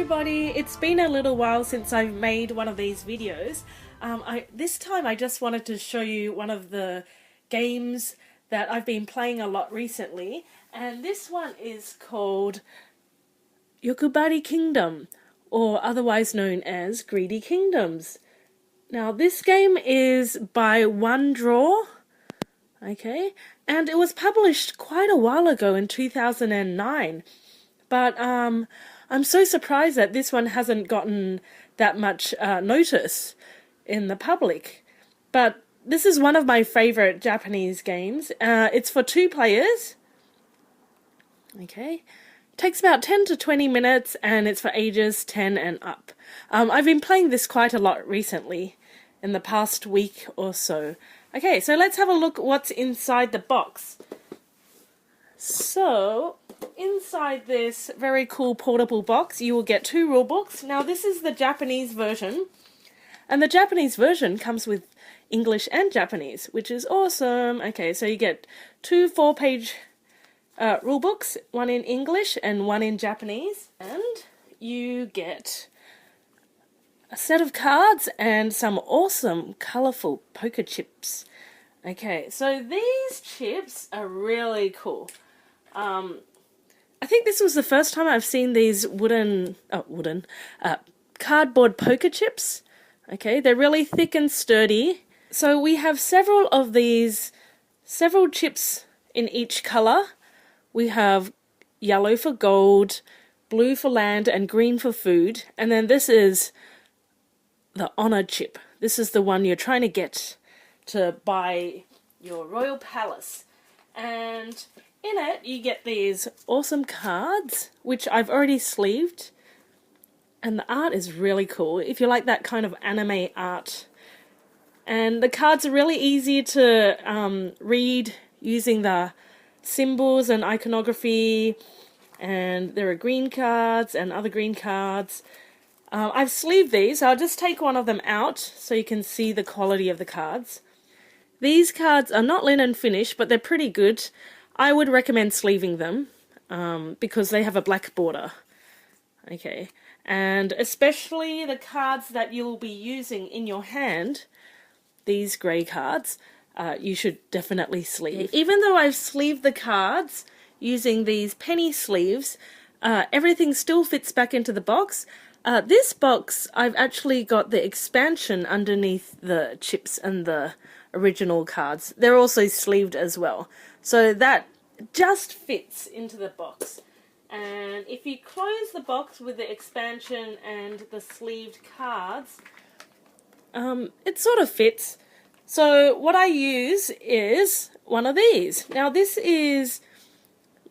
everybody, it's been a little while since I've made one of these videos. This time I just wanted to show you one of the games that I've been playing a lot recently, and this one is called Yokubari Kingdom, or otherwise known as Greedy Kingdoms. Now this game is by One Draw, okay, and it was published quite a while ago in 2009, but I'm so surprised that this one hasn't gotten that much notice in the public. But this is one of my favorite Japanese games. It's for 2 players. Okay. It takes about 10 to 20 minutes and it's for ages 10 and up. I've been playing this quite a lot recently, in the past week or so. Okay, so let's have a look at what's inside the box. So, inside this very cool portable box, you will get 2 rule books. Now, this is the Japanese version, and the Japanese version comes with English and Japanese, which is awesome. Okay, so you get 2 4-page rule books, one in English and one in Japanese, and you get a set of cards and some awesome colourful poker chips. Okay, so these chips are really cool. I think this was the first time I've seen these cardboard poker chips. Okay, they're really thick and sturdy. So we have several chips in each colour. We have yellow for gold, blue for land, and green for food. And then this is the honor chip. This is the one you're trying to get to buy your royal palace. And in it, you get these awesome cards, which I've already sleeved. And the art is really cool, if you like that kind of anime art. And the cards are really easy to read using the symbols and iconography. And there are green cards and other green cards. I've sleeved these, so I'll just take one of them out so you can see the quality of the cards. These cards are not linen finish, but they're pretty good. I would recommend sleeving them because they have a black border. Okay, and especially the cards that you'll be using in your hand, these grey cards, you should definitely sleeve. Even though I've sleeved the cards using these penny sleeves, everything still fits back into the box. This box, I've actually got the expansion underneath the chips and the original cards. They're also sleeved as well. So that just fits into the box. And if you close the box with the expansion and the sleeved cards, it sort of fits. So what I use is one of these. Now this is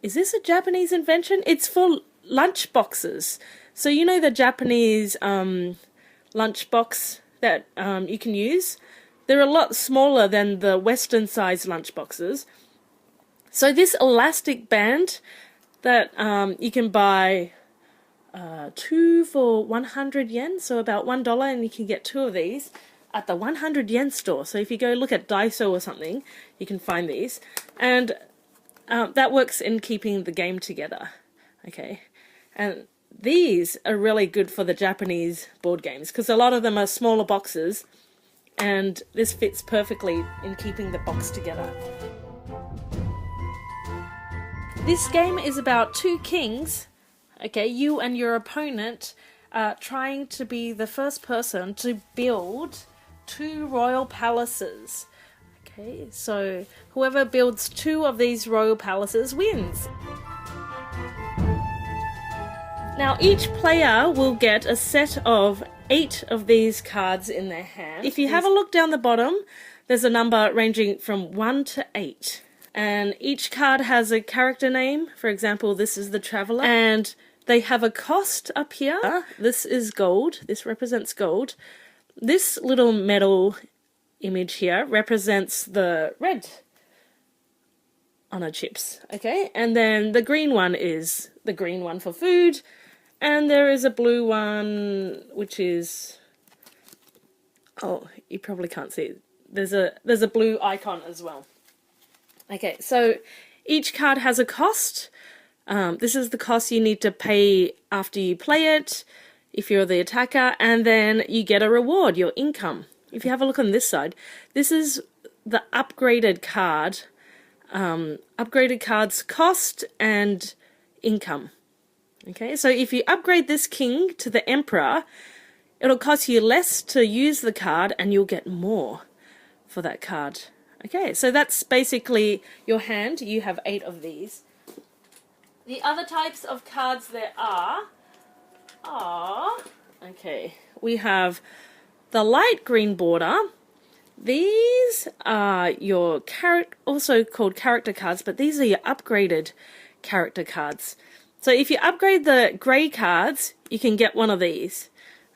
this a Japanese invention? It's for lunch boxes. So you know the Japanese lunch box that you can use? They're a lot smaller than the Western sized lunch boxes. So this elastic band that you can buy 2 for 100 yen, so about $1, and you can get 2 of these at the 100 yen store. So if you go look at Daiso or something, you can find these. And that works in keeping the game together. Okay, and these are really good for the Japanese board games because a lot of them are smaller boxes, and this fits perfectly in keeping the box together. This game is about 2 kings, okay, you and your opponent trying to be the first person to build 2 royal palaces. Okay, so whoever builds 2 of these royal palaces wins. Now each player will get a set of 8 of these cards in their hand. If you have a look down the bottom, there's a number ranging from 1 to 8. And each card has a character name. For example, this is the Traveller. And they have a cost up here. This is gold. This represents gold. This little metal image here represents the red honor chips. Okay, and then the green one is the green one for food. And there is a blue one, which is... oh, you probably can't see it. There's a blue icon as well. Okay, so each card has a cost. This is the cost you need to pay after you play it, if you're the attacker, and then you get a reward, your income. If you have a look on this side, this is the upgraded card. Upgraded cards cost and income. Okay, so if you upgrade this king to the emperor, it'll cost you less to use the card and you'll get more for that card. Okay, so that's basically your hand. You have 8 of these. The other types of cards there are, okay, we have the light green border. These are your also called character cards, but these are your upgraded character cards. So if you upgrade the grey cards, you can get one of these.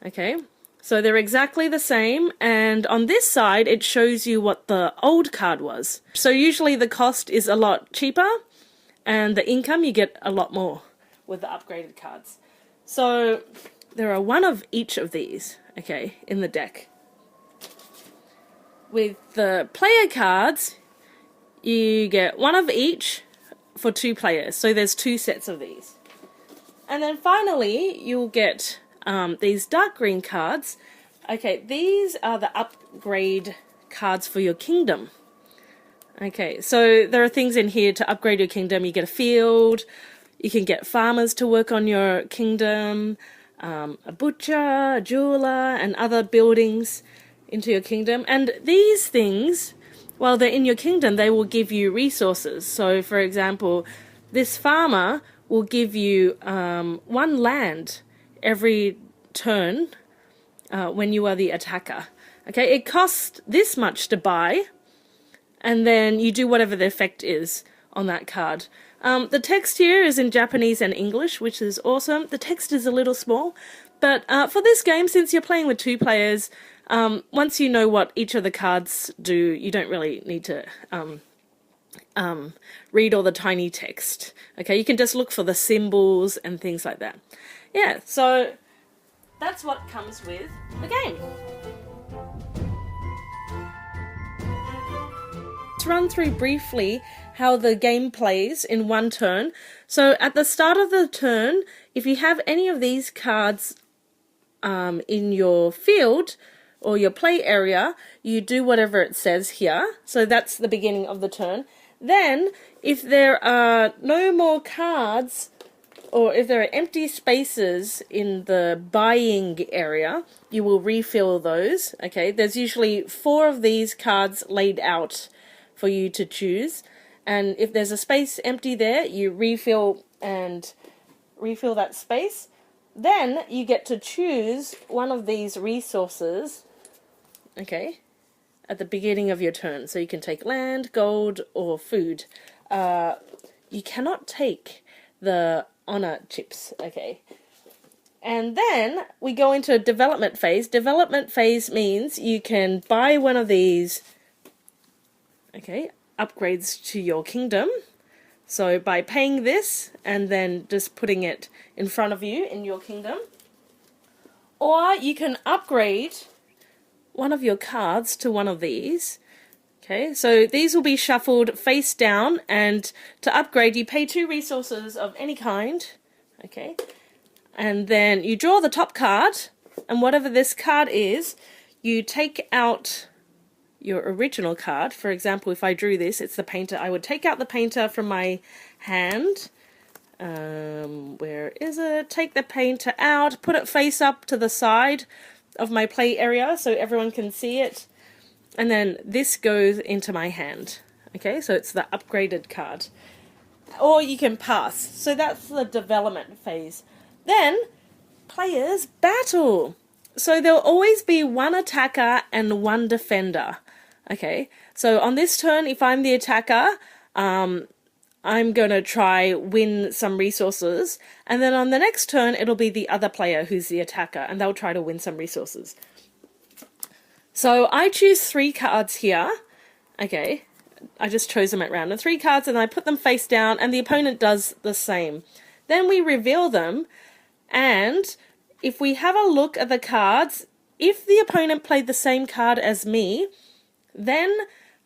Okay, so they're exactly the same, and on this side it shows you what the old card was. So usually the cost is a lot cheaper, and the income you get a lot more with the upgraded cards. So there are one of each of these, okay, in the deck. With the player cards, you get one of each for 2 players, so there's 2 sets of these. And then finally you'll get these dark green cards. Okay, these are the upgrade cards for your kingdom. Okay, so there are things in here to upgrade your kingdom. You get a field, you can get farmers to work on your kingdom, a butcher, a jeweler, and other buildings into your kingdom. And these things, while they're in your kingdom, they will give you resources. So for example, this farmer will give you 1 land every turn when you are the attacker. Okay, it costs this much to buy, and then you do whatever the effect is on that card. The text here is in Japanese and English, which is awesome. The text is a little small, but for this game, since you're playing with 2 players, once you know what each of the cards do, you don't really need to read all the tiny text. Okay, you can just look for the symbols and things like that. Yeah, so that's what comes with the game. Let's run through briefly how the game plays in one turn. So at the start of the turn, if you have any of these cards in your field or your play area, you do whatever it says here. So that's the beginning of the turn. Then, if there are no more cards, or if there are empty spaces in the buying area, you will refill those. Okay, there's usually 4 of these cards laid out for you to choose, and if there's a space empty there, you refill that space. Then you get to choose one of these resources, okay, at the beginning of your turn. So you can take land, gold, or food. You cannot take the honor chips, okay. And then we go into a development phase. Development phase means you can buy one of these, okay, upgrades to your kingdom. So by paying this and then just putting it in front of you in your kingdom. Or you can upgrade one of your cards to one of these. Okay, so these will be shuffled face down, and to upgrade you pay 2 resources of any kind. Okay, and then you draw the top card, and whatever this card is, you take out your original card. For example, if I drew this, it's the painter. I would take out the painter from my hand. Where is it? Take the painter out, put it face up to the side of my play area so everyone can see it. And then this goes into my hand. Okay, so it's the upgraded card. Or you can pass. So that's the development phase. Then, players battle. So there'll always be 1 attacker and 1 defender. Okay, so on this turn, if I'm the attacker, I'm going to try win some resources. And then on the next turn, it'll be the other player who's the attacker, and they'll try to win some resources. So I choose 3 cards here. Okay, I just chose them at random. 3 cards, and I put them face down, and the opponent does the same. Then we reveal them, and if we have a look at the cards, if the opponent played the same card as me, then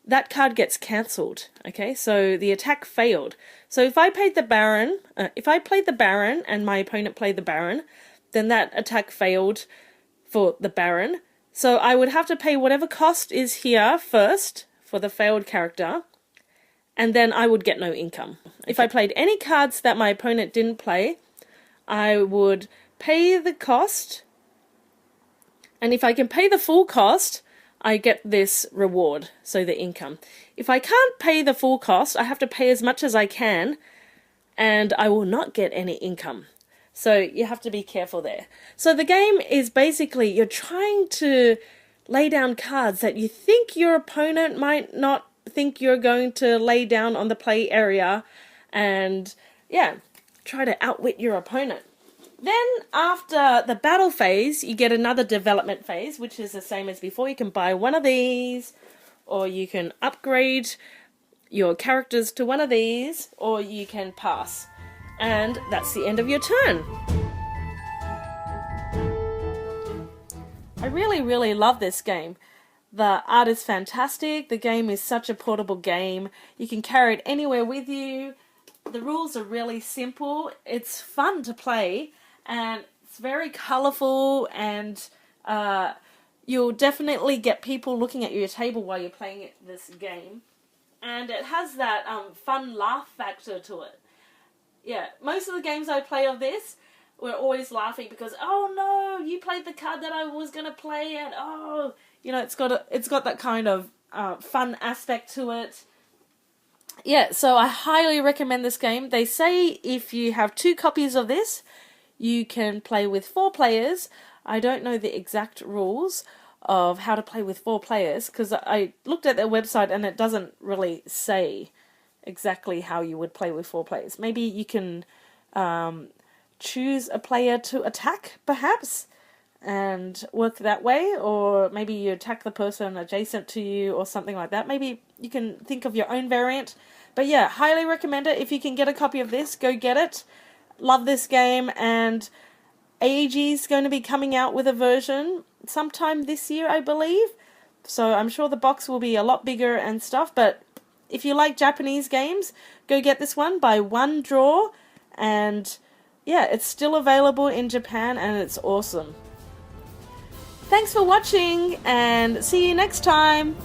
that card gets cancelled. Okay, so the attack failed. So if I played the Baron, and my opponent played the Baron, then that attack failed for the Baron. So I would have to pay whatever cost is here first for the failed character, and then I would get no income. If I played any cards that my opponent didn't play, I would pay the cost, and if I can pay the full cost, I get this reward, so the income. If I can't pay the full cost, I have to pay as much as I can, and I will not get any income. So you have to be careful there. So the game is basically, you're trying to lay down cards that you think your opponent might not think you're going to lay down on the play area, and yeah, try to outwit your opponent. Then after the battle phase, you get another development phase, which is the same as before. You can buy one of these, or you can upgrade your characters to one of these, or you can pass. And that's the end of your turn. I really love this game. The art is fantastic. The game is such a portable game. You can carry it anywhere with you. The rules are really simple. It's fun to play, and it's very colourful, and you'll definitely get people looking at your table while you're playing this game. And it has that fun laugh factor to it. Yeah, most of the games I play of this, we're always laughing because, oh no, you played the card that I was going to play, and oh, you know, it's got that kind of fun aspect to it. Yeah, so I highly recommend this game. They say if you have 2 copies of this, you can play with 4 players. I don't know the exact rules of how to play with 4 players, because I looked at their website and it doesn't really say exactly how you would play with 4 players. Maybe you can choose a player to attack, perhaps, and work that way, or maybe you attack the person adjacent to you or something like that. Maybe you can think of your own variant. But yeah, highly recommend it. If you can get a copy of this, go get it. Love this game, and AEG is going to be coming out with a version sometime this year, I believe. So I'm sure the box will be a lot bigger and stuff, but if you like Japanese games, go get this one by One Draw, and yeah, it's still available in Japan, and it's awesome. Thanks for watching, and see you next time.